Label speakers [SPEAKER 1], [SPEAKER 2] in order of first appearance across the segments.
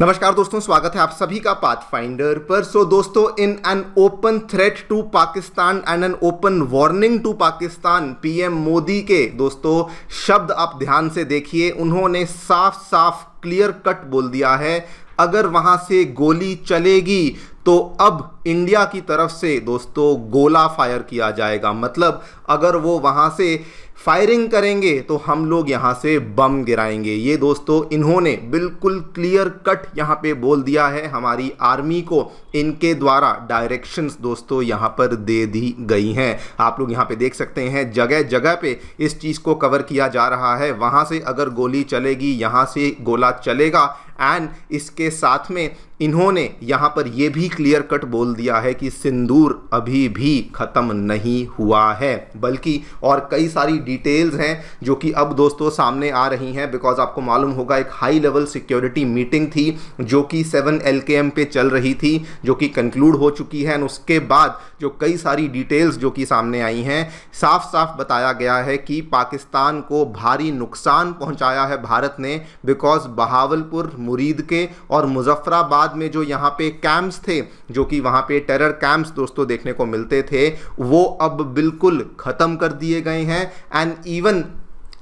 [SPEAKER 1] नमस्कार दोस्तों, स्वागत है आप सभी का पाथफाइंडर पर। सो दोस्तों, in an open threat to Pakistan and an open warning to Pakistan, PM Modi के दोस्तों शब्द आप ध्यान से देखिए। उन्होंने साफ साफ क्लियर कट बोल दिया है, अगर वहां से गोली चलेगी तो अब इंडिया की तरफ से दोस्तों गोला फायर किया जाएगा। मतलब अगर वो वहां से फायरिंग करेंगे तो हम लोग यहां से बम गिराएंगे। ये दोस्तों इन्होंने बिल्कुल क्लियर कट यहां पे बोल दिया है हमारी आर्मी को। इनके द्वारा डायरेक्शंस दोस्तों यहां पर दे दी गई हैं। आप लोग यहां पे देख सकते हैं, जगह जगह पे इस चीज़ को कवर किया जा रहा है। वहां से अगर गोली चलेगी, यहां से गोला चलेगा। एंड इसके साथ में इन्होंने यहाँ पर यह भी क्लियर कट बोल दिया है कि सिंदूर अभी भी ख़त्म नहीं हुआ है, बल्कि और कई सारी डिटेल्स हैं जो कि अब दोस्तों सामने आ रही हैं। बिकॉज आपको मालूम होगा, एक हाई लेवल सिक्योरिटी मीटिंग थी जो कि 7 LKM पे चल रही थी, जो कि कंक्लूड हो चुकी है। और उसके बाद जो कई सारी डिटेल्स जो कि सामने आई हैं, साफ साफ बताया गया है कि पाकिस्तान को भारी नुकसान पहुंचाया है भारत ने। बिकॉज बहावलपुर, मुरीद के और मुजफ्फराबाद में जो यहाँ पे कैंप्स थे, जो कि वहाँ पे टेरर कैंप्स दोस्तों देखने को मिलते थे, वो अब बिल्कुल ख़त्म कर दिए गए हैं। एंड इवन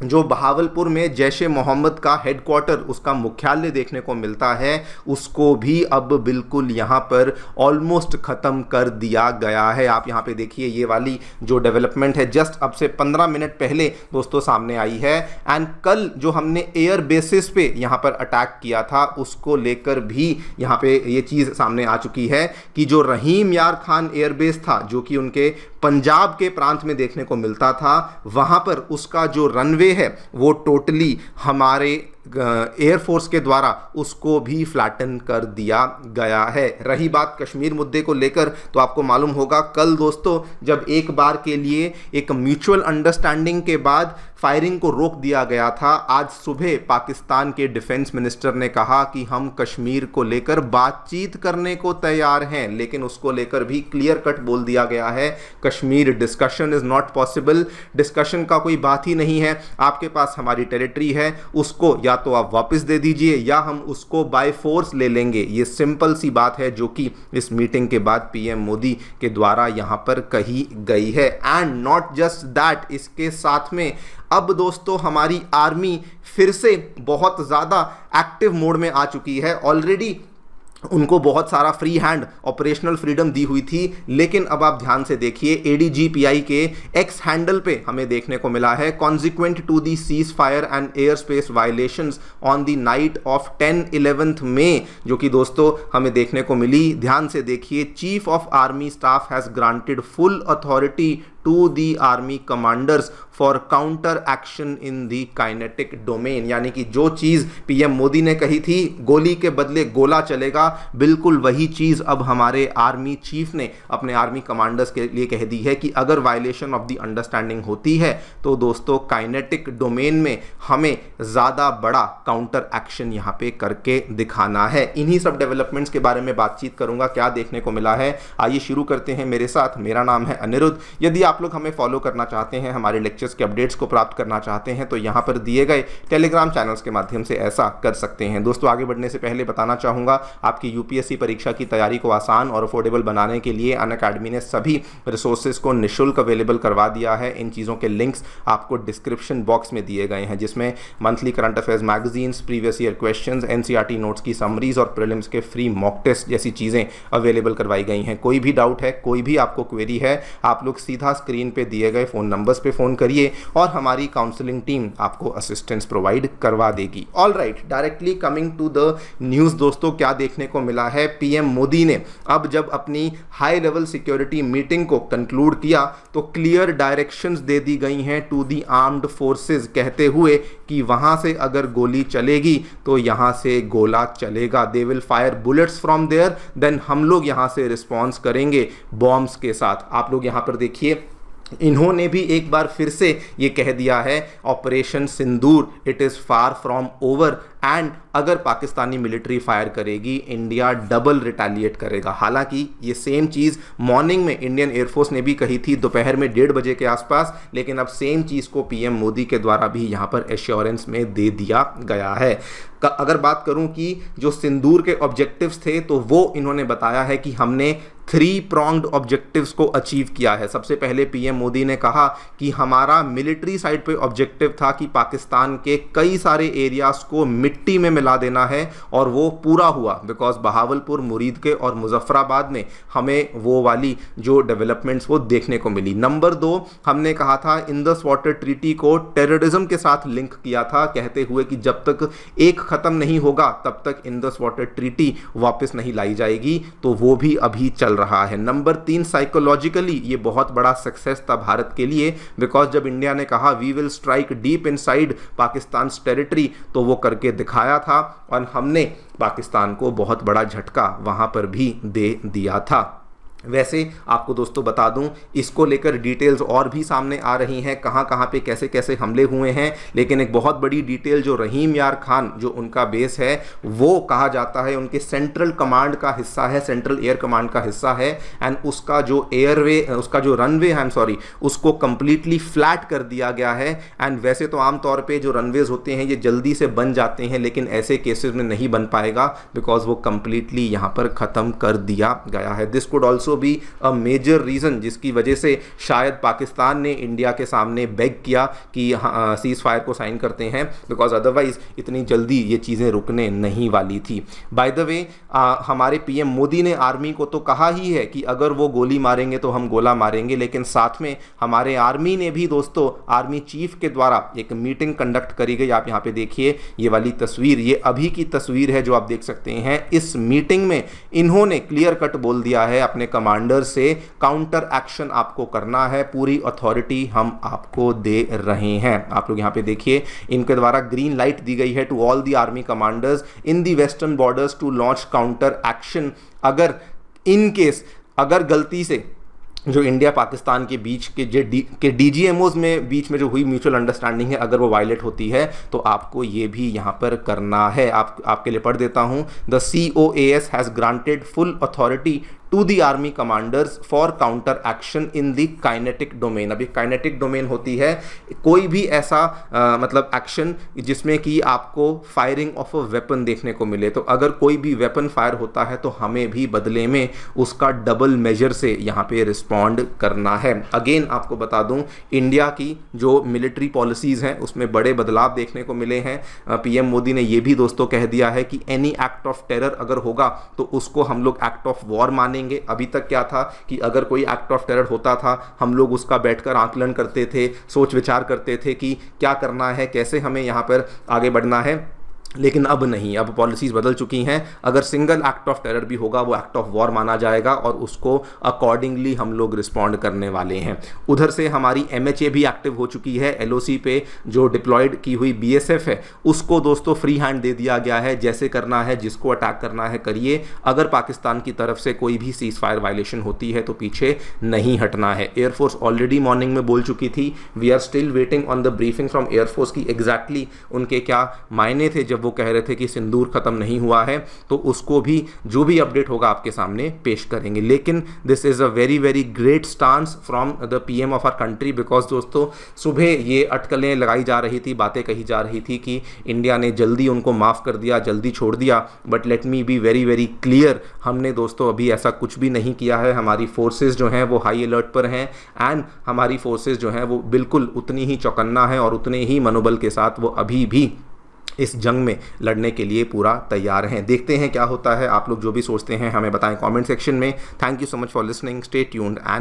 [SPEAKER 1] जो बहावलपुर में जैश ए मोहम्मद का हेडक्वार्टर, उसका मुख्यालय देखने को मिलता है, उसको भी अब बिल्कुल यहाँ पर ऑलमोस्ट ख़त्म कर दिया गया है। आप यहाँ पे देखिए, ये वाली जो डेवलपमेंट है जस्ट अब से 15 मिनट पहले दोस्तों सामने आई है। एंड कल जो हमने एयर बेसिस पे यहाँ पर अटैक किया था, उसको लेकर भी यहाँ पे ये चीज़ सामने आ चुकी है कि जो रहीम यार खान एयरबेस था, जो कि उनके पंजाब के प्रांत में देखने को मिलता था, वहाँ पर उसका जो रनवे है वो टोटली हमारे एयरफोर्स के द्वारा उसको भी फ्लैटन कर दिया गया है। रही बात कश्मीर मुद्दे को लेकर, तो आपको मालूम होगा कल दोस्तों जब एक बार के लिए एक म्यूचुअल अंडरस्टैंडिंग के बाद फायरिंग को रोक दिया गया था, आज सुबह पाकिस्तान के डिफेंस मिनिस्टर ने कहा कि हम कश्मीर को लेकर बातचीत करने को तैयार हैं। लेकिन उसको लेकर भी क्लियर कट बोल दिया गया है, Kashmir discussion is not possible. Discussion का कोई बात ही नहीं है। आपके पास हमारी टेरिटरी है, उसको या तो आप वापस दे दीजिए या हम उसको बाय फोर्स ले लेंगे। ये सिंपल सी बात है जो कि इस मीटिंग के बाद पीएम मोदी के द्वारा यहां पर कही गई है। एंड नॉट जस्ट दैट, इसके साथ में अब दोस्तों हमारी आर्मी फिर से बहुत ज़्यादा एक्टिव मोड में आ चुकी है। ऑलरेडी उनको बहुत सारा फ्री हैंड ऑपरेशनल फ्रीडम दी हुई थी, लेकिन अब आप ध्यान से देखिए, ADGPI के एक्स हैंडल पे हमें देखने को मिला है, consequent to the ceasefire and airspace violations on the night of 10-11 May, जो कि दोस्तों हमें देखने को मिली। ध्यान से देखिए, chief of army staff has granted full authority to the army commanders for counter action in the kinetic domain. यानी कि जो चीज़ पीएम मोदी ने कही थी, गोली के बदले गोला चलेगा, बिल्कुल वही चीज़ अब हमारे आर्मी चीफ ने अपने आर्मी कमांडर्स के लिए कह दी है कि अगर वायलेशन ऑफ द अंडरस्टैंडिंग होती है तो दोस्तों काइनेटिक डोमेन में हमें ज़्यादा बड़ा काउंटर एक्शन यहाँ पे करके दिखाना है। इन्हीं सब डेवलपमेंट्स के बारे में बातचीत करूँगा, क्या देखने को मिला है। आइए शुरू करते हैं मेरे साथ। मेरा नाम है अनिरुद्ध। यदि आप लोग हमें फॉलो करना चाहते हैं, हमारे लेक्चर्स के अपडेट्स को प्राप्त करना चाहते हैं, तो यहाँ पर दिए गए टेलीग्राम चैनल्स के माध्यम से ऐसा कर सकते हैं। दोस्तों आगे बढ़ने से पहले बताना चाहूँगा, आपकी यूपीएससी परीक्षा की तैयारी को आसान और अफोर्डेबल बनाने के लिए अनअकैडमी ने सभी रिसोर्सेज को निःशुल्क अवेलेबल करवा दिया है। इन चीज़ों के लिंक्स आपको डिस्क्रिप्शन बॉक्स में दिए गए हैं, जिसमें monthly current affairs magazines, previous year questions, NCERT notes की समरीज और प्रीलिम्स के फ्री मॉक टेस्ट जैसी चीज़ें अवेलेबल करवाई गई हैं। कोई भी डाउट है, कोई भी आपको क्वेरी है, आप लोग सीधा स्क्रीन पे दिए गए फ़ोन नंबर्स पे फ़ोन करिए और हमारी काउंसलिंग टीम आपको असिस्टेंस प्रोवाइड करवा देगी। All right, directly coming to the news दोस्तों, क्या देखने को मिला है। पीएम मोदी ने अब जब अपनी हाई लेवल सिक्योरिटी मीटिंग को कंक्लूड किया तो क्लियर डायरेक्शंस दे दी गई हैं टू दी आर्म्ड फोर्सेस, कहते हुए कि वहां से अगर गोली चलेगी तो यहां से गोला चलेगा। They will fire bullets from there, then हम लोग यहां से रिस्पॉन्स करेंगे बॉम्ब्स के साथ। आप लोग यहां पर देखिए, इन्होंने भी एक बार फिर से ये कह दिया है, operation Sindoor it is far from over, and अगर पाकिस्तानी मिलिट्री फायर करेगी इंडिया डबल रिटेलिएट करेगा। हालांकि ये सेम चीज़ मॉर्निंग में इंडियन एयरफोर्स ने भी कही थी, दोपहर में 1:30 बजे के आसपास, लेकिन अब सेम चीज़ को पीएम मोदी के द्वारा भी यहाँ पर एश्योरेंस में दे दिया गया है। अगर बात करूं कि जो सिंदूर के ऑब्जेक्टिव्स थे तो वो इन्होंने बताया है कि हमने 3 pronged ऑब्जेक्टिव्स को अचीव किया है। सबसे पहले पीएम मोदी ने कहा कि हमारा मिलिट्री साइड पे ऑब्जेक्टिव था कि पाकिस्तान के कई सारे एरियाज को मिट्टी में मिला देना है, और वो पूरा हुआ, बिकॉज बहावलपुर, मुरीदके और मुजफ्फराबाद में हमें वो वाली जो डेवलपमेंट्स वो देखने को मिली। नंबर 2, हमने कहा था इंडस वाटर ट्रीटी को टेररिज्म के साथ लिंक किया था, कहते हुए कि जब तक एक खत्म नहीं होगा तब तक इंडस वाटर ट्रीटी वापस नहीं लाई जाएगी, तो वो भी अभी चल रहा है। नंबर 3, साइकोलॉजिकली ये बहुत बड़ा सक्सेस था भारत के लिए, बिकॉज जब इंडिया ने कहा we will strike deep inside Pakistan territory, तो वो करके दिखाया था, और हमने पाकिस्तान को बहुत बड़ा झटका वहां पर भी दे दिया था। वैसे आपको दोस्तों बता दूं, इसको लेकर डिटेल्स और भी सामने आ रही हैं, कहां कहां पे कैसे कैसे हमले हुए हैं, लेकिन एक बहुत बड़ी डिटेल जो रहीम यार खान जो उनका बेस है वो कहा जाता है उनके सेंट्रल कमांड का हिस्सा है, सेंट्रल एयर कमांड का हिस्सा है, एंड उसका जो एयरवे, उसका जो रनवे है, उसको कंप्लीटली फ्लैट कर दिया गया है। एंड वैसे तो आमतौर पर जो रनवेज होते हैं ये जल्दी से बन जाते हैं, लेकिन ऐसे केसेस में नहीं बन पाएगा बिकॉज वो कंप्लीटली यहाँ पर ख़त्म कर दिया गया है। दिस कुड ऑल्सो भी अ मेजर रीजन जिसकी वजह से शायद पाकिस्तान ने इंडिया के सामने बेग किया कि सीज फायर को साइन करते हैं, बिकॉज अदरवाइज इतनी जल्दी ये चीज़ें रुकने नहीं वाली थी। बाय द वे हमारे पीएम मोदी ने आर्मी को तो कहा ही है कि अगर वो गोली मारेंगे तो हम गोला मारेंगे, लेकिन साथ में हमारे आर्मी ने भी दोस्तों आर्मी चीफ के द्वारा एक मीटिंग कंडक्ट करी गई। आप यहाँ पे देखिए ये वाली तस्वीर, ये अभी की तस्वीर है जो आप देख सकते हैं। इस मीटिंग में इन्होंने क्लियर कट बोल दिया है अपने कमांडर से, काउंटर एक्शन आपको करना है, पूरी अथॉरिटी हम आपको दे रहे हैं। आप लोग यहाँ पे देखिए इनके द्वारा ग्रीन लाइट दी गई है to all the army commanders in the western borders to launch counter action. अगर इन केस अगर गलती से जो इंडिया पाकिस्तान के बीच के डीजीएमओज में बीच में जो हुई म्यूचुअल अंडरस्टैंडिंग है, अगर वो वायलेट होती है तो आपको ये भी यहाँ पर करना है। आपके लिए पढ़ देता हूँ। The COAS has granted full authority to the army commanders for counter action in the kinetic domain. अभी काइनेटिक डोमेन होती है कोई भी ऐसा मतलब एक्शन जिसमें कि आपको फायरिंग ऑफ अ वेपन देखने को मिले, तो अगर कोई भी वेपन फायर होता है तो हमें भी बदले में उसका डबल मेजर से यहाँ पे रिस्पॉन्ड करना है। अगेन आपको बता दूं, इंडिया की जो मिलिट्री पॉलिसीज़ हैं उसमें बड़े बदलाव देखने को मिले हैं। पीएम मोदी ने ये भी दोस्तों कह दिया है कि एनी एक्ट ऑफ टेरर अगर होगा तो उसको हम लोग एक्ट ऑफ वॉर मानेंगे। अभी तक क्या था कि अगर कोई एक्ट ऑफ टेरर होता था हम लोग उसका बैठकर आकलन करते थे, सोच विचार करते थे कि क्या करना है, कैसे हमें यहाँ पर आगे बढ़ना है, लेकिन अब नहीं, अब पॉलिसीज़ बदल चुकी हैं। अगर सिंगल एक्ट ऑफ टेरर भी होगा वो एक्ट ऑफ वॉर माना जाएगा और उसको अकॉर्डिंगली हम लोग रिस्पॉन्ड करने वाले हैं। उधर से हमारी MHA भी एक्टिव हो चुकी है। LOC पे जो डिप्लॉयड की हुई BSF है उसको दोस्तों फ्री हैंड दे दिया गया है, जैसे करना है, जिसको अटैक करना है करिए। अगर पाकिस्तान की तरफ से कोई भी सीज फायर वायलेशन होती है तो पीछे नहीं हटना है। एयरफोर्स ऑलरेडी मॉर्निंग में बोल चुकी थी, we are still waiting on the briefing from air force की एग्जैक्टली उनके क्या मायने थे जब वो कह रहे थे कि सिंदूर खत्म नहीं हुआ है, तो उसको भी जो भी अपडेट होगा आपके सामने पेश करेंगे। लेकिन this is a very very great stance from the PM of our country, because दोस्तों सुबह ये अटकलें लगाई जा रही थी, बातें कही जा रही थी कि इंडिया ने जल्दी उनको माफ़ कर दिया, जल्दी छोड़ दिया, but let me be very very clear, हमने दोस्तों अभी ऐसा कुछ भी नहीं किया है। हमारी फोर्सेज जो हैं वो हाई अलर्ट पर हैं, एंड हमारी फोर्सेज जो हैं वो बिल्कुल उतनी ही चौकन्ना है और उतने ही मनोबल के साथ वो अभी भी इस जंग में लड़ने के लिए पूरा तैयार हैं। देखते हैं क्या होता है। आप लोग जो भी सोचते हैं हमें बताएं कमेंट सेक्शन में। Thank you so much for listening, stay tuned and